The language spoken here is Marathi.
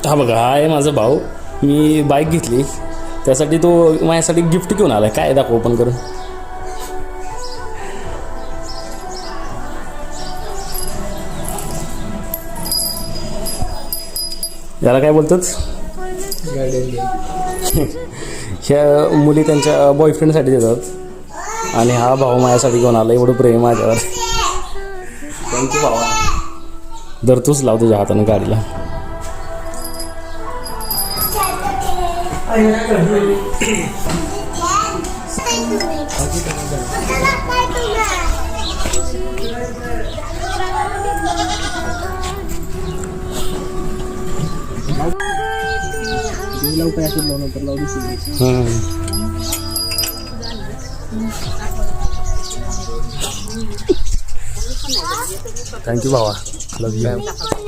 हा बघा, हा आहे माझा भाऊ. मी बाईक घेतली त्यासाठी तो माझ्यासाठी गिफ्ट घेऊन आला. काय दाखव ओपन करून. याला काय बोलतात? ह्या मुली त्यांच्या बॉयफ्रेंडसाठी देतात आणि हा भाऊ माझ्यासाठी घेऊन आला. एवढं प्रेम माझ्यावर. थँक्यू भावा. दर तूच लाव तुझ्या हातानं गाडीला. थँक्यू भावा. लव यू.